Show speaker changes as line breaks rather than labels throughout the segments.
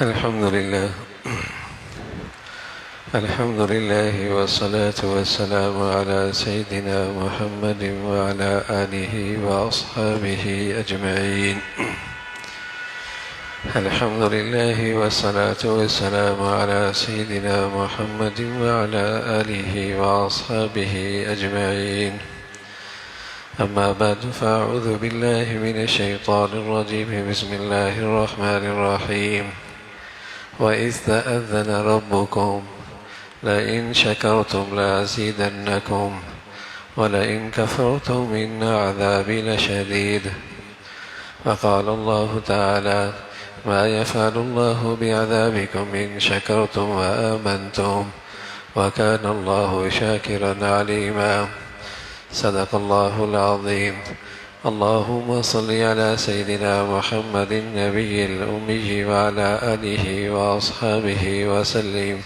الحمد لله الحمد لله والصلاة والسلام على سيدنا محمد وعلى آله وأصحابه أجمعين. الحمد لله والصلاة والسلام على سيدنا محمد وعلى آله وأصحابه أجمعين. أما بعد فأعوذ بالله من الشيطان الرجيم. بسم الله الرحمن الرحيم. وإذ تأذن ربكم لئن شكرتم لأزيدنكم ولئن كفرتم إن عذابي لشديد. وقال الله تعالى: ما يفعل الله بعذابكم إن شكرتم وآمنتم وكان الله شاكرا عليما. صدق الله العظيم. اللهم صل على سيدنا محمد النبي الأمي وعلى آله وأصحابه وسلم.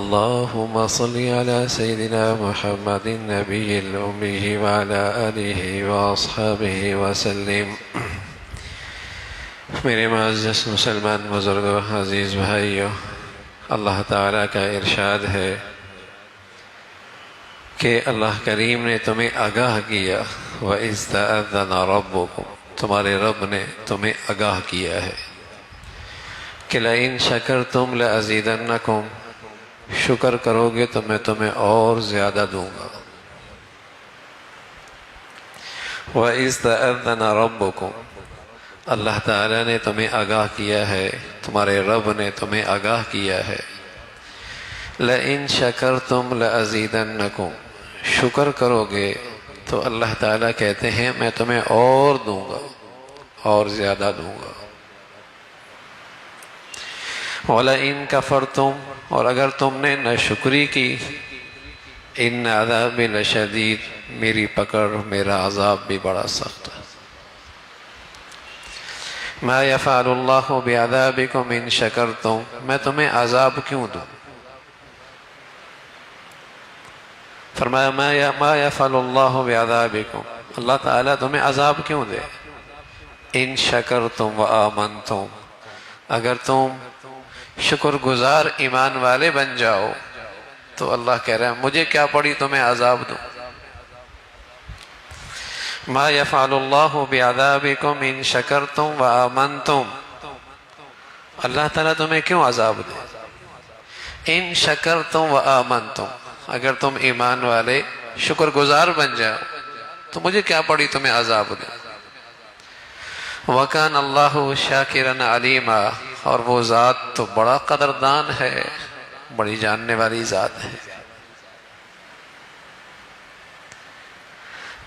اللهم صل على سيدنا محمد النبي الأمي وعلى آله وأصحابه وسلم. میرے معزز مسلمان بزرگوں، عزیز بھائیوں، اللہ تعالیٰ کا ارشاد ہے کہ اللہ کریم نے تمہیں آگاہ کیا، وَإِذْ تَأَذَّنَ رَبُّكُمْ، تمہارے رب نے تمہیں آگاہ کیا ہے کہ لَإِن شَكَرْتُمْ لَأَزِيدَنَّكُمْ، شکر کرو گے تو میں تمہیں اور زیادہ دوں گا. وَإِذْ تَأَذَّنَ رَبُّكُمْ، اللہ تعالیٰ نے تمہیں آگاہ کیا ہے، تمہارے رب نے تمہیں آگاہ کیا ہے. لَإِن شَكَرْتُمْ لَأَزِيدَنَّكُمْ، شکر کرو گے تو اللہ تعالیٰ کہتے ہیں میں تمہیں اور دوں گا، اور زیادہ دوں گا. وَلَئِن كَفَرْتُمْ، اور اگر تم نے ناشکری کی، إِنَّ عَذَابِ لَشَدِيد، میری پکڑ، میرا عذاب بھی بڑا سخت ہے. مَا يَفْعَلُ اللَّهُ بِعَذَابِكُمْ إِن شَكَرْتُمْ، میں تمہیں عذاب کیوں دوں؟ فرمایا ما يفعل اللہ بعذابکم، اللہ تعالیٰ تمہیں عذاب کیوں دے؟ ان شکرتم وآمنتم، اگر تم شکر گزار ایمان والے بن جاؤ تو اللہ کہہ رہا ہے مجھے کیا پڑی تمہیں عذاب دوں. ما يفعل اللہ بعذابکم ان شکرتم وآمنتم، اللہ تعالیٰ تمہیں کیوں عذاب دے؟ ان شکرتم وآمنتم، اگر تم ایمان والے شکر گزار بن جاؤ تو مجھے کیا پڑی تمہیں عذاب دے. وَكَانَ اللَّهُ شَاكِرًا عَلِيمًا، اور وہ ذات تو بڑا قدردان ہے، بڑی جاننے والی ذات ہے.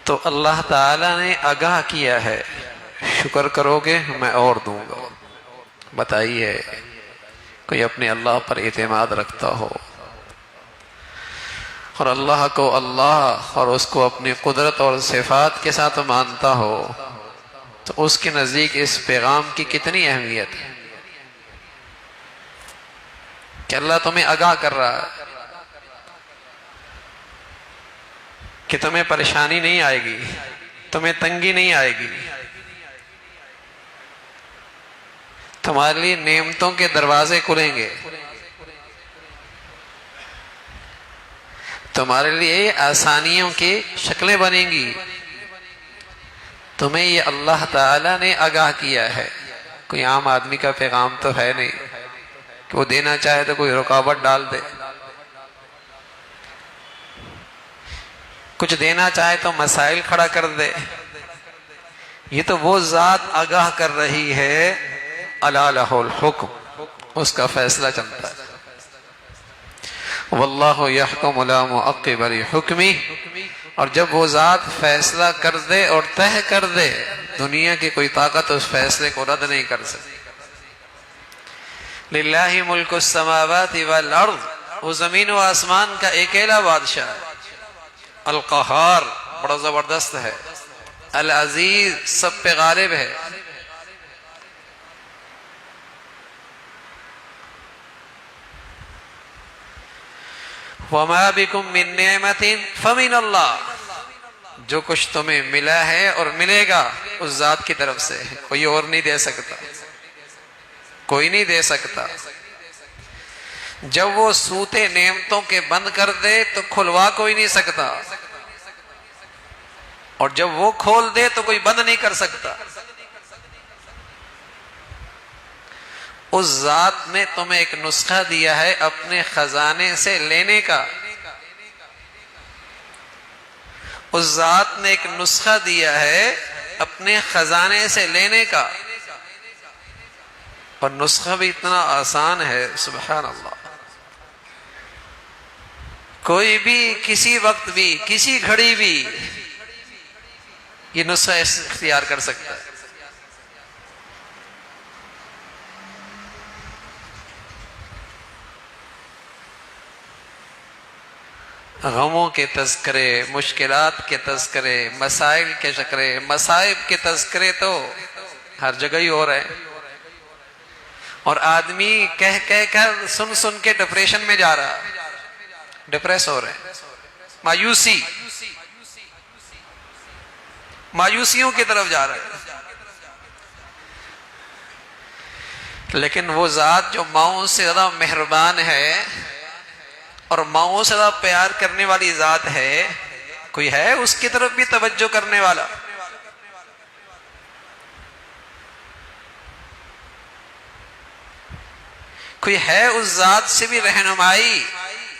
تو اللہ تعالیٰ نے آگاہ کیا ہے شکر کرو گے میں اور دوں گا. بتائیے کوئی اپنے اللہ پر اعتماد رکھتا ہو اور اللہ کو اللہ اور اس کو اپنی قدرت اور صفات کے ساتھ مانتا ہو تو اس کے نزدیک اس پیغام کی کتنی اہمیت ہے کہ اللہ تمہیں آگاہ کر رہا ہے کہ تمہیں پریشانی نہیں آئے گی، تمہیں تنگی نہیں آئے گی، تمہارے لیے نعمتوں کے دروازے کھلیں گے، تمہارے لیے آسانیوں کی شکلیں بنیں گی. تمہیں یہ اللہ تعالیٰ نے آگاہ کیا ہے، کوئی عام آدمی کا پیغام تو ہے نہیں کہ وہ دینا چاہے تو کوئی رکاوٹ ڈال دے، کچھ دینا چاہے تو مسائل کھڑا کر دے. یہ تو وہ ذات آگاہ کر رہی ہے، الا لہ الحکم، اس کا فیصلہ چلتا ہے. واللہ یحکم لا معقب لحکمہ، اور جب وہ ذات فیصلہ کر دے اور طے کر دے دنیا کی کوئی طاقت اس فیصلے کو رد نہیں کر سکتی. للہ ملک السماوات والارض، وہ زمین و آسمان کا اکیلا بادشاہ ہے. القہار، بڑا زبردست ہے. العزیز، سب پہ غالب ہے. وَمَا بِكُم مِّن نِّعْمَةٍ فَمِنَ اللَّهِ، جو کچھ تمہیں ملا ہے اور ملے گا اس ذات کی طرف سے، کوئی اور نہیں دے سکتا. کوئی نہیں دے سکتا۔ جب وہ سوتے نعمتوں کے بند کر دے تو کھلوا کوئی نہیں سکتا، اور جب وہ کھول دے تو کوئی بند نہیں کر سکتا۔ اس ذات نے تمہیں ایک نسخہ دیا ہے اپنے خزانے سے لینے کا، اس ذات نے ایک نسخہ دیا ہے اپنے خزانے سے لینے کا، اور نسخہ بھی اتنا آسان ہے، سبحان اللہ۔ کوئی بھی کسی وقت بھی کسی گھڑی بھی یہ نسخہ اختیار کر سکتا ہے۔ غموں کے تذکرے، مشکلات کے تذکرے، مسائل کے شکرے، مصائب کے تذکرے تو ہر جگہ ہی ہو رہے ہیں، اور آدمی کہہ کہہ کر سن سن کے ڈپریشن میں جا رہا، ڈپریس ہو رہے ہیں، مایوسیوں کی طرف جا رہے ہیں۔ لیکن وہ ذات جو ماؤں سے زیادہ مہربان ہے اور ماؤں سے زیادہ پیار کرنے والی ذات ہے، کوئی ہے اس کی طرف بھی توجہ کرنے والا؟ کوئی ہے اس ذات سے بھی رہنمائی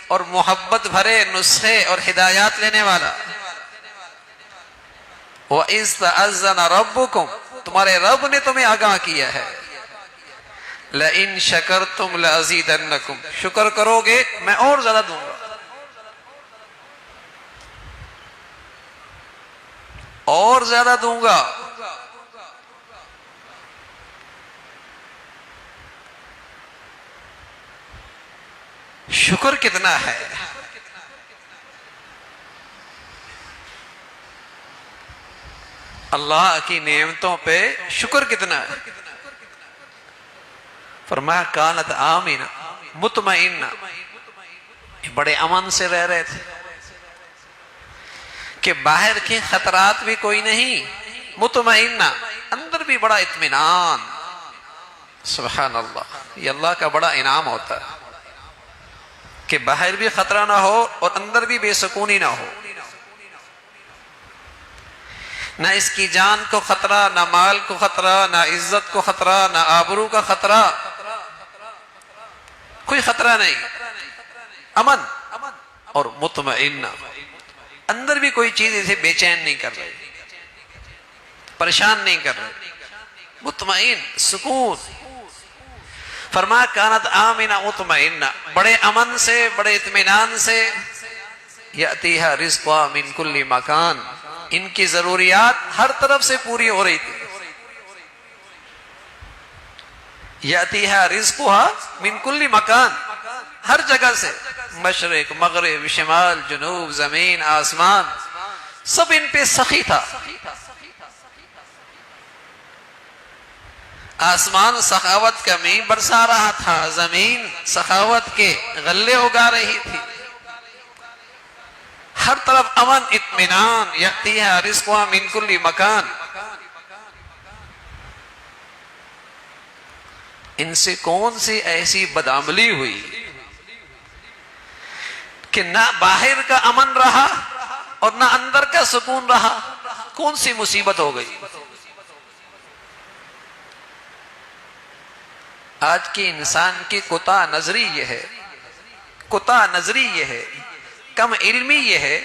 اور محبت بھرے نسخے اور ہدایات لینے والا؟ وَإِذْ تَأَذَّنَ رَبُّكُمْ، تمہارے رب نے تمہیں آگاہ کیا ہے، لَإِن شَكَرْتُمْ لَأَزِيدَنَّكُمْ، شکر کرو گے میں اور زیادہ دوں گا، اور زیادہ دوں گا۔ شکر کتنا ہے؟ اللہ کی نعمتوں پہ شکر کتنا ہے؟ فرمایا کانت آمینہ مطمئنہ، بڑے امن سے رہ رہے تھے کہ باہر کے خطرات بھی کوئی نہیں، مطمئنہ، اندر بھی بڑا اطمینان۔ سبحان اللہ، یہ اللہ کا بڑا انعام ہوتا ہے کہ باہر بھی خطرہ نہ ہو اور اندر بھی بے سکونی نہ ہو، نہ اس کی جان کو خطرہ، نہ مال کو خطرہ، نہ عزت کو خطرہ، نہ آبرو کا خطرہ، کوئی خطرہ نہیں، امن اور مطمئن، اندر بھی کوئی چیز اسے بے چین نہیں کر رہی، پریشان نہیں کر رہی، مطمئن، سکون۔ فرمایا کانت آمنہ مطمئنہ، بڑے امن سے، بڑے اطمینان سے، یأتیہا رزقہا من کل مکان، ان کی ضروریات ہر طرف سے پوری ہو رہی تھی۔ یأتیہا رزقہا من کل مکان، ہر جگہ سے، مشرق، مغرب، شمال، جنوب، زمین، آسمان، سب ان پہ سخی تھا۔ آسمان سخاوت کا مینہ برسا رہا تھا، زمین سخاوت کے غلے اگا رہی تھی، ہر طرف امن اطمینان، یأتیہا رزقہا من کل مکان۔ ان سے کون سی ایسی بدعملی ہوئی کہ نہ باہر کا امن رہا اور نہ اندر کا سکون رہا؟ کون سی مصیبت ہو گئی؟ آج کی انسان کی کوتاہ نظری یہ ہے، کوتاہ نظری یہ ہے، کم علمی یہ ہے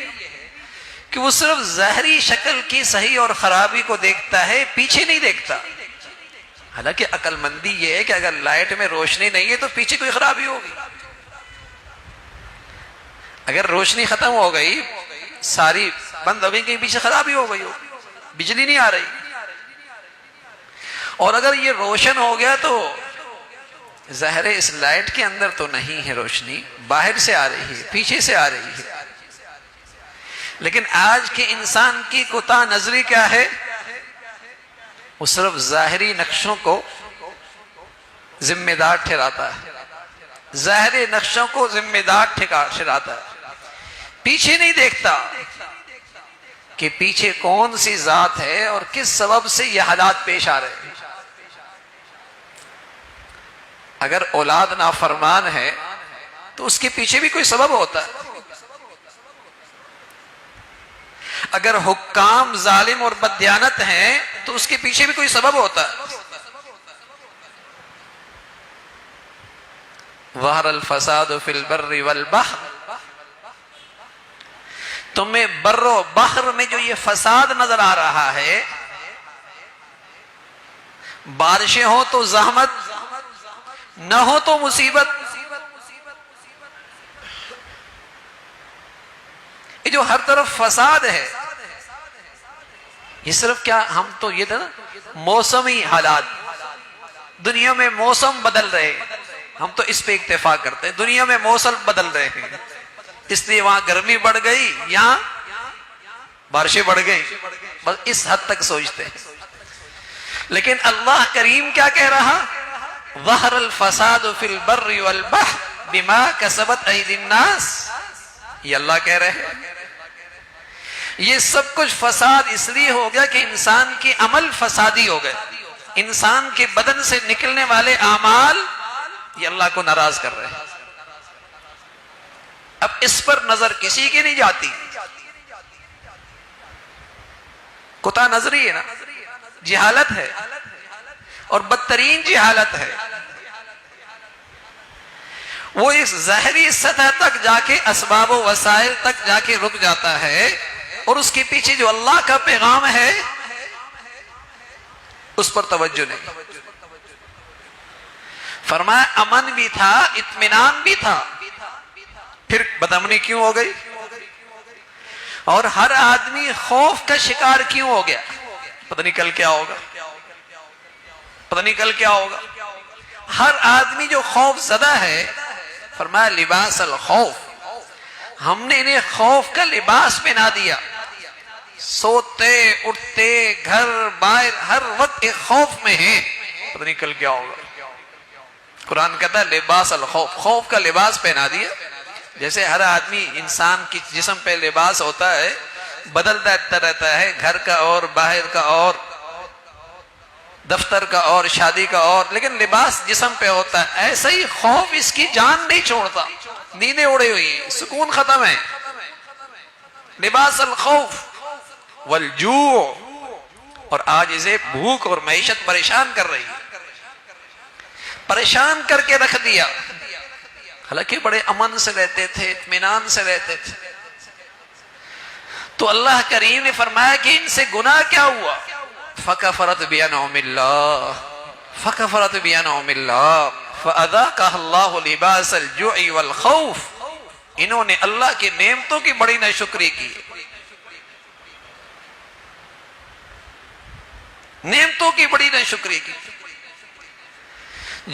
کہ وہ صرف ظاہری شکل کی صحیح اور خرابی کو دیکھتا ہے، پیچھے نہیں دیکھتا۔ حالانکہ عقل مندی یہ ہے کہ اگر لائٹ میں روشنی نہیں ہے تو پیچھے کوئی خرابی ہوگی، اگر روشنی ختم ہو گئی، ساری بند ہو گئی، کہیں پیچھے خرابی ہو گئی ہو، بجلی نہیں آ رہی، اور اگر یہ روشن ہو گیا تو ظاہر اس لائٹ کے اندر تو نہیں ہے روشنی، باہر سے آ رہی ہے، پیچھے سے آ رہی ہے۔ لیکن آج کے انسان کی کوتاہ نظری کیا ہے؟ وہ صرف ظاہری نقشوں کو ذمہ دار ٹھہراتا ہے، ظاہری نقشوں کو ذمہ دار ٹھہراتا ہے، پیچھے نہیں دیکھتا کہ پیچھے کون سی ذات ہے اور کس سبب سے یہ حالات پیش آ رہے ہیں۔ اگر اولاد نافرمان ہے تو اس کے پیچھے بھی کوئی سبب ہوتا ہے. اگر حکام ظالم اور بددیانت ہیں تو اس کے پیچھے بھی کوئی سبب ہوتا ہے. ظہر الفساد فی البر والبحر، تمہیں بر و بحر میں جو یہ فساد نظر آ رہا ہے، بارشیں ہو تو زحمت، نہ ہو تو مصیبت. یہ جو ہر طرف فساد ہے، یہ صرف کیا، ہم تو یہ تھا نا موسمی حالات، دنیا میں موسم بدل رہے، ہم تو اس پہ اکتفا کرتے ہیں. دنیا میں موسم بدل رہے ہیں، اس لیے وہاں گرمی بڑھ گئی، یہاں بارشیں بڑھ گئی، بس اس حد تک سوچتے ہیں. لیکن اللہ کریم کیا کہہ رہا؟ ظہر الفساد فی البر والبحر بما کسبت ایدی الناس. یہ اللہ کہہ رہے ہیں یہ سب کچھ فساد اس لیے ہو گیا کہ انسان کے عمل فسادی ہو گئے، انسان کے بدن سے نکلنے والے اعمال یہ اللہ کو ناراض کر رہے ہیں. اب اس پر نظر کسی کی نہیں جاتی، قطع نظری ہے نا، جہالت ہے اور بدترین جہالت ہے. وہ اس ظاہری سطح تک جا کے اسباب و وسائل تک جا کے رک جاتا ہے، اور اس کے پیچھے جو اللہ کا پیغام ہے اس پر توجہ نہیں. فرمایا امن بھی تھا، اطمینان بھی تھا، پھر بدامنی کیوں ہو گئی؟ اور ہر آدمی خوف کا شکار کیوں ہو گیا؟ پتہ نہیں کل کیا ہوگا، پتہ نہیں کل کیا ہوگا. ہر آدمی جو خوف زدہ ہے، فرمایا لباس الخوف، ہم نے انہیں خوف کا لباس پہنا دیا. سوتے اٹھتے گھر باہر ہر وقت ایک خوف میں ہیں، پتہ نہیں کل کیا ہوگا. قرآن کہتا ہے لباس الخوف، خوف کا لباس پہنا دیا. جیسے ہر آدمی انسان کی جسم پہ لباس ہوتا ہے، بدلتا رہتا ہے، گھر کا اور باہر کا اور دفتر کا اور شادی کا اور، لیکن لباس جسم پہ ہوتا ہے. ایسا ہی خوف اس کی جان نہیں چھوڑتا، نیندیں اڑی ہوئی ہیں، سکون ختم ہے. لباس الخوف والجوع، اور آج اسے بھوک اور معیشت پریشان کر رہی ہے، پریشان کر کے رکھ دیا. حالانکہ بڑے امن سے رہتے تھے، اطمینان سے رہتے تھے. تو اللہ کریم نے فرمایا کہ ان سے گناہ کیا ہوا؟ فَكَفَرَتْ بِأَنْعُمِ اللَّهِ فَكَفَرَتْ بِأَنْعُمِ اللَّهِ فَأَذَاقَهَا اللَّهُ لِبَاسَ الْجُوعِ وَالْخَوْفِ. انہوں نے اللہ کی نعمتوں کی بڑی ناشکری کی، نعمتوں کی بڑی ناشکری کی.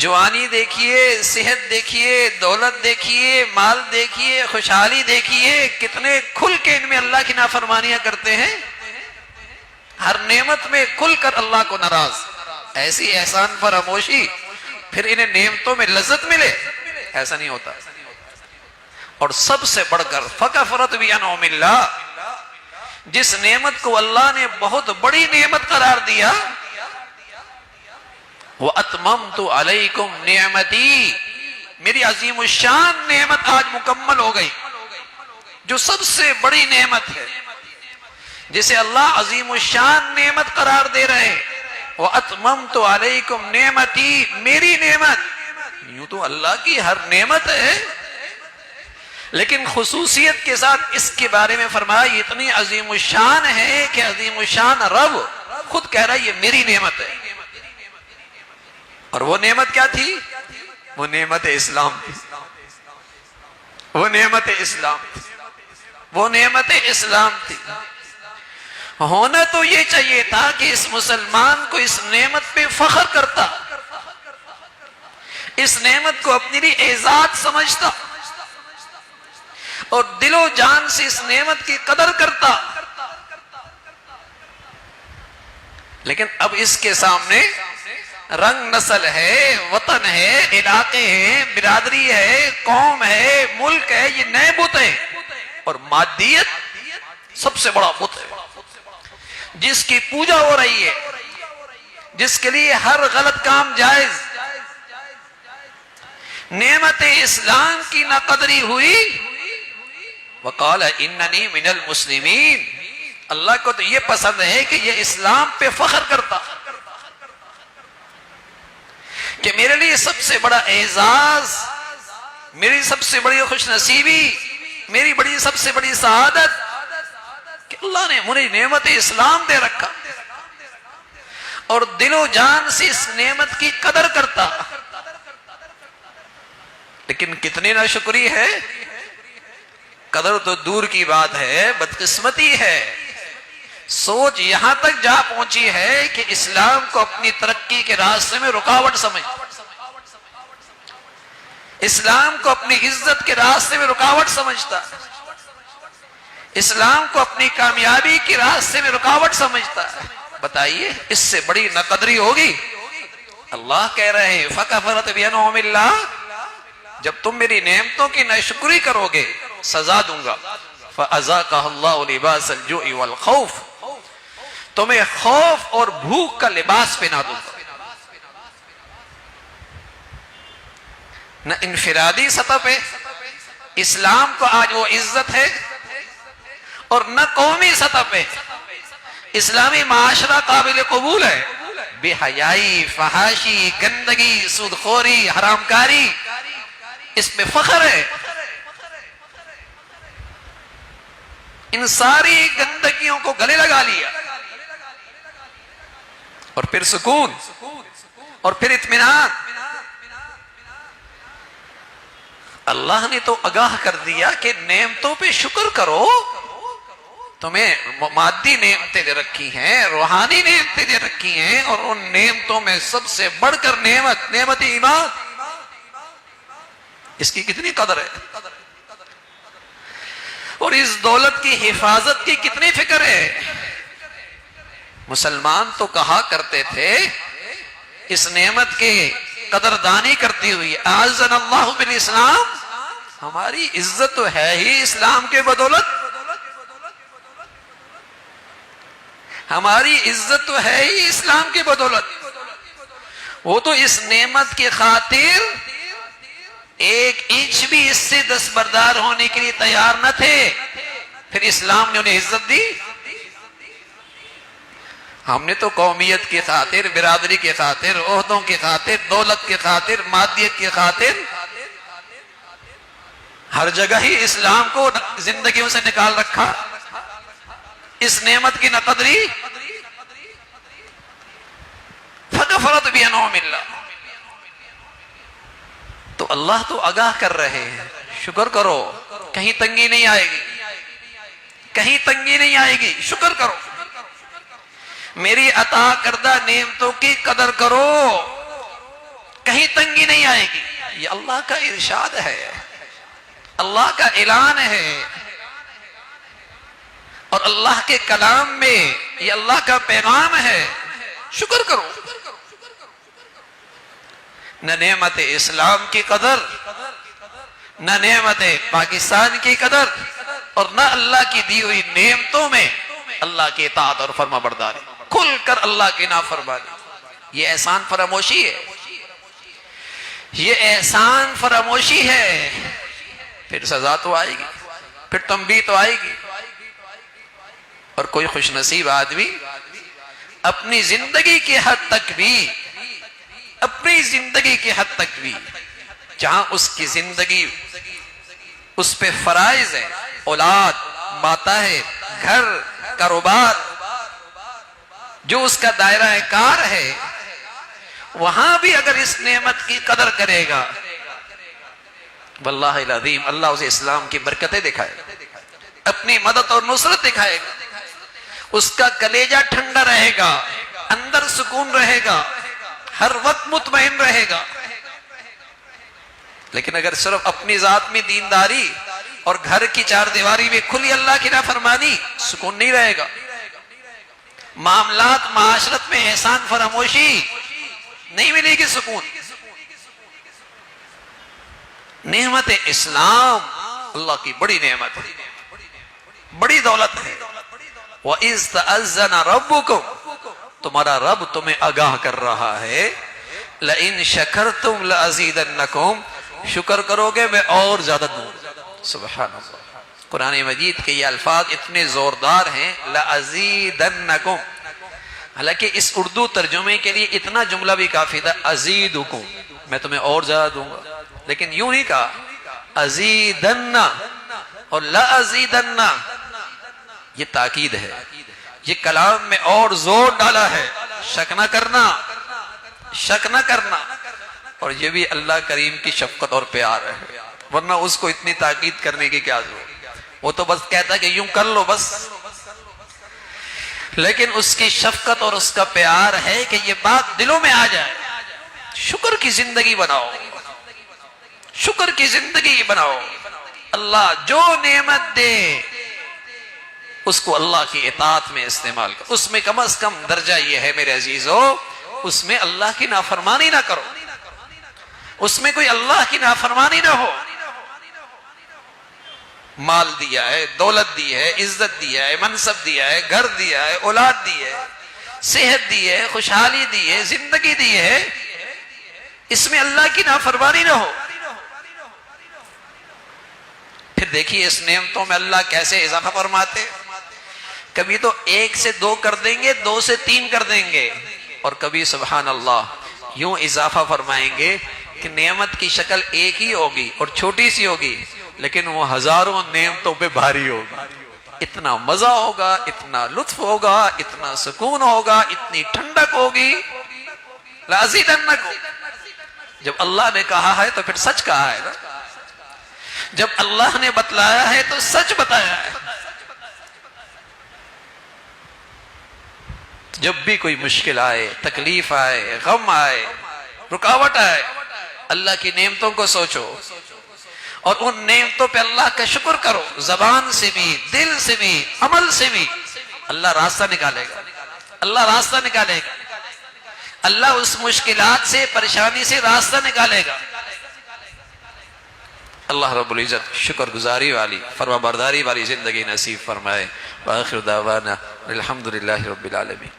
جوانی دیکھیے، صحت دیکھیے، دولت دیکھیے، مال دیکھیے، خوشحالی دیکھیے، کتنے کھل کے ان میں اللہ کی نافرمانیاں کرتے ہیں. ہر نعمت میں کھل کر اللہ کو ناراض. ایسی احسان فراموشی، پھر انہیں نعمتوں میں لذت ملے، ایسا نہیں ہوتا. اور سب سے بڑھ کر فَكَفَرَتْ بِأَنْعُمِ اللَّهِ، جس نعمت کو اللہ نے بہت بڑی نعمت قرار دیا، وَأَتْمَمْتُ عَلَيْكُمْ نِعْمَتِي، میری عظیم الشان نعمت آج مکمل ہو گئی، جو سب سے بڑی نعمت ہے، جسے اللہ عظیم الشان نعمت قرار دے رہے. وَأَتْمَمْتُ عَلَيْكُمْ نِعْمَتِي، میری نعمت. یوں تو اللہ کی ہر نعمت ہے، لیکن خصوصیت کے ساتھ اس کے بارے میں فرمایا یہ اتنی عظیم الشان ہے کہ عظیم الشان رب خود کہہ رہا ہے یہ میری نعمت ہے. اور وہ نعمت کیا تھی؟ وہ نعمت اسلام تھی، وہ نعمت اسلام تھی، وہ نعمت اسلام تھی. ہونا تو یہ چاہیے تھا کہ اس مسلمان کو اس نعمت پہ فخر کرتا، اس نعمت کو اپنی لیے اعزاز سمجھتا اور دل و جان سے اس نعمت کی قدر کرتا. لیکن اب اس کے سامنے رنگ نسل ہے، وطن ہے، علاقے ہیں، برادری ہے، قوم ہے، ملک ہے، یہ نئے بت ہیں. اور مادیت سب سے بڑا بت ہے جس کی پوجا ہو رہی ہے، جس کے لیے ہر غلط کام جائز. نعمت اسلام کی نہ قدری ہوئی. وقال اننی من المسلمین. اللہ کو تو یہ پسند ہے کہ یہ اسلام پہ فخر کرتا کہ میرے لیے سب سے بڑا اعزاز، میری سب سے بڑی خوش نصیبی، میری سب سے بڑی سعادت کہ اللہ نے مجھے نعمت اسلام دے رکھا، اور دل و جان سے اس نعمت کی قدر کرتا. لیکن کتنی ناشکری ہے، قدر تو دور کی بات ہے، بدقسمتی ہے. سوچ یہاں تک جا پہنچی ہے کہ اسلام کو اپنی ترقی کے راستے میں رکاوٹ سمجھ، اسلام کو اپنی عزت کے راستے میں رکاوٹ سمجھتا، اسلام کو اپنی کامیابی کے راستے میں رکاوٹ سمجھتا. بتائیے اس سے بڑی ناقدری ہوگی؟ اللہ کہہ رہے ہیں فَكَفَرَتْ بِأَنْعُمِ اللَّهِ، جب تم میری نعمتوں کی ناشکری کرو گے سزا دوں گا. فَأَذَاقَهَا اللَّهُ لِبَاسَ الْجُوعِ وَالْخَوْفِ، تمہیں خوف اور بھوک کا لباس پہنا دوں گا. نہ انفرادی سطح پہ اسلام کو آج وہ عزت ہے، اور نہ قومی سطح پہ اسلامی معاشرہ قابل قبول ہے. بے حیائی، فحاشی، گندگی، سودخوری، حرام کاری، اس میں فخر ہے. ان ساری گندگیوں کو گلے لگا لیا، اور پھر سکون، اور پھر اطمینان. اللہ نے تو آگاہ کر دیا کہ نعمتوں پہ شکر کرو. تمہیں مادی نعمتیں دے رکھی ہیں، روحانی نعمتیں دے رکھی ہیں، اور ان نعمتوں میں سب سے بڑھ کر نعمت ایمان، اس کی کتنی قدر ہے، اور اس دولت کی حفاظت کی کتنی فکر ہے. مسلمان تو کہا کرتے تھے اس نعمت کے قدردانی کرتی ہوئی اعزنا اللہ بالاسلام، ہماری عزت تو ہے ہی اسلام کے بدولت، ہماری عزت تو ہے ہی اسلام کی بدولت. وہ تو اس نعمت کی خاطر ایک انچ بھی اس سے دستبردار ہونے کے لیے تیار نہ تھے، پھر اسلام نے انہیں عزت دی. ہم نے تو قومیت کی خاطر، برادری کی خاطر، عہدوں کی خاطر، دولت کی خاطر، مادیت کی خاطر ہر جگہ ہی اسلام کو زندگیوں سے نکال رکھا. اس نعمت کی نہ قدری. فَكَفَرَتْ بِأَنْعُمِ اللَّهِ، تو اللہ تو آگاہ کر رہے ہیں شکر کرو، کہیں تنگی نہیں آئے گی، کہیں تنگی نہیں آئے گی. شکر کرو، میری عطا کردہ نعمتوں کی قدر کرو، کہیں تنگی نہیں آئے گی. یہ اللہ کا ارشاد ہے، اللہ کا اعلان ہے، اور اللہ کے کلام میں یہ اللہ کا پیغام ہے. شکر کرو. نہ نعمت اسلام کی قدر، نہ نعمت پاکستان کی قدر، اور نہ اللہ کی دی ہوئی نعمتوں میں اللہ کی اطاعت اور فرما برداری، کھل کر اللہ کی نافرمانی. یہ احسان فراموشی ہے، یہ احسان فراموشی ہے. پھر سزا تو آئے گی، پھر تنبیہ تو آئے گی. اور کوئی خوش نصیب آدمی اپنی زندگی کی حد تک بھی، اپنی زندگی کی حد تک بھی جہاں اس کی زندگی اس پہ فرائض ہے، اولاد، ماتا ہے، گھر، کاروبار، جو اس کا دائرہ کار ہے، وہاں بھی اگر اس نعمت کی قدر کرے گا، واللہ العظیم اللہ اسے اسلام کی برکتیں دکھائے گا، اپنی مدد اور نصرت دکھائے گا. اس کا کلیجہ ٹھنڈا رہے گا، اندر سکون رہے گا، ہر وقت مطمئن رہے گا. لیکن اگر صرف اپنی ذات میں دینداری اور گھر کی چار دیواری میں کھلی اللہ کی نافرمانی، سکون نہیں رہے گا. معاملات معاشرت میں احسان فراموشی، نہیں ملے گی سکون. نعمت اسلام اللہ کی بڑی نعمت ہے، بڑی دولت ہے. وَإِذْ تَأَذَّنَ رَبُّكُمْ، تمہارا رب تمہیں آگاہ کر رہا ہے، لَإِن شَكَرْتُمْ لَأَزِيدَنَّكُمْ،
شکر کرو گے میں اور زیادہ دوں. سبحان اللہ. قرآن مجید کے یہ الفاظ اتنے زوردار ہیں، لَأَزِيدَنَّكُمْ. حالانکہ اس اردو ترجمے کے لیے اتنا جملہ بھی کافی تھا، ازیدکم، میں تمہیں اور زیادہ دوں گا. لیکن یوں نہیں کہا ازیدن اور لَأَزِيدَنَّ. یہ تاکید ہے، یہ کلام میں اور زور ڈالا ہے. شک نہ کرنا، شک نہ کرنا. اور یہ بھی اللہ کریم کی شفقت اور پیار ہے، ورنہ اس کو اتنی تاکید کرنے کی کیا ضرورت. وہ تو بس کہتا ہے کہ یوں کر لو بس. لیکن اس کی شفقت اور اس کا پیار ہے کہ یہ بات دلوں میں آ جائے. شکر کی زندگی بناؤ، شکر کی زندگی بناؤ. اللہ جو نعمت دے اس کو اللہ کی اطاعت میں استعمال کرو. اس میں کم از کم درجہ یہ ہے میرے عزیزو، اس میں اللہ کی نافرمانی نہ کرو، اس میں کوئی اللہ کی نافرمانی نہ ہو. مال دیا ہے، دولت دی ہے، عزت دیا ہے، منصب دیا ہے، گھر دیا ہے، اولاد دی ہے، صحت دی ہے، خوشحالی دی ہے، زندگی دی ہے، اس میں اللہ کی نافرمانی نہ ہو. پھر دیکھیے اس نعمتوں میں اللہ کیسے اضافہ فرماتے. کبھی تو 1 سے 2 کر دیں گے، 2 سے 3 کر دیں گے، اور کبھی سبحان اللہ یوں اضافہ فرمائیں گے کہ نعمت کی شکل ایک ہی ہوگی اور چھوٹی سی ہوگی، لیکن وہ ہزاروں نعمتوں پہ بھاری ہوگی. اتنا مزہ ہوگا، اتنا لطف ہوگا، اتنا سکون ہوگا، اتنی ٹھنڈک ہوگی. لَأَزِيدَنَّكُمْ. جب اللہ نے کہا ہے تو پھر سچ کہا ہے نا. جب اللہ نے بتلایا ہے تو سچ بتایا ہے. جب بھی کوئی مشکل آئے، تکلیف آئے، غم آئے، رکاوٹ آئے، اللہ کی نعمتوں کو سوچو اور ان نعمتوں پہ اللہ کا شکر کرو. زبان سے بھی، دل سے بھی، عمل سے بھی. اللہ راستہ نکالے گا، اللہ راستہ نکالے گا. اللہ اس مشکلات سے، پریشانی سے راستہ نکالے گا. اللہ رب العزت شکر گزاری والی، فرما برداری والی زندگی نصیب فرمائے. وآخر دعوانا الحمدللہ رب العالمین.